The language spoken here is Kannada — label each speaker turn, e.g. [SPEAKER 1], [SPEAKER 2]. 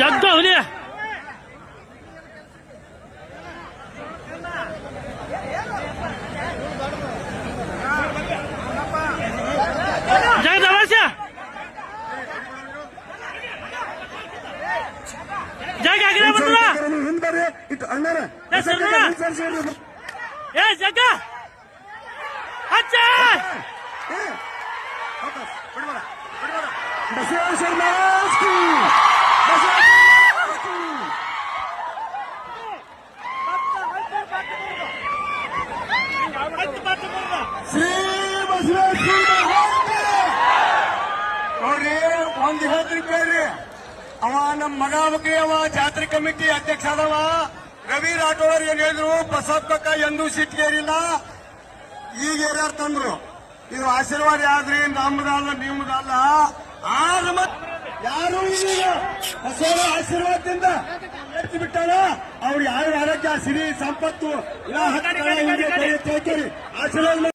[SPEAKER 1] ಜಗ್ಗ ಹುಲಿ ಜಗದ ಅವಶ್ಯ ಜಗ ಆಗಿರ
[SPEAKER 2] ಹಿಂದೆ ಇಟ್ಟು ಅಣ್ಣರ
[SPEAKER 1] ಏ ಜಗ್ಗ ಅಚ್ಚ
[SPEAKER 2] ಶ್ರೀ ಬಸವೇಶ್ವರ ನೋಡ್ರಿ ಒಂದ್ ಹೇಳ್ತೀನಿ ಕೇಳ್ರಿ. ಅವ ನಮ್ಮ ಮಗ ಬಗ್ಗೆ ಅವ ಜಾತ್ರೆ ಕಮಿಟಿ ಅಧ್ಯಕ್ಷ ಆದವ ರವಿ ರಾಠೋಡ್ ಏನ್ ಹೇಳಿದ್ರು, ಬಸವಕ್ಕ ಎಂದೂ ಸಿಟ್ಟಿಗೇರಿಲ್ಲ, ಈಗ ಏರ್ಯಾರು ತಂದ್ರು. ಇದು ಆಶೀರ್ವಾದ ಯಾವ್ದ್ರಿ, ನಮ್ದಲ್ಲ ನಿಮ್ದಲ್ಲ. ಆಗ ಮತ್ ಯಾರು ಈಗ ಬಸವರ ಆಶೀರ್ವಾದದಿಂದ ಎತ್ತಿ ಬಿಟ್ಟಾರ. ಅವ್ರು ಯಾರು ಆರೋಗ್ಯ ಸಿರಿ ಸಂಪತ್ತು ಆಶೀರ್ವಾದ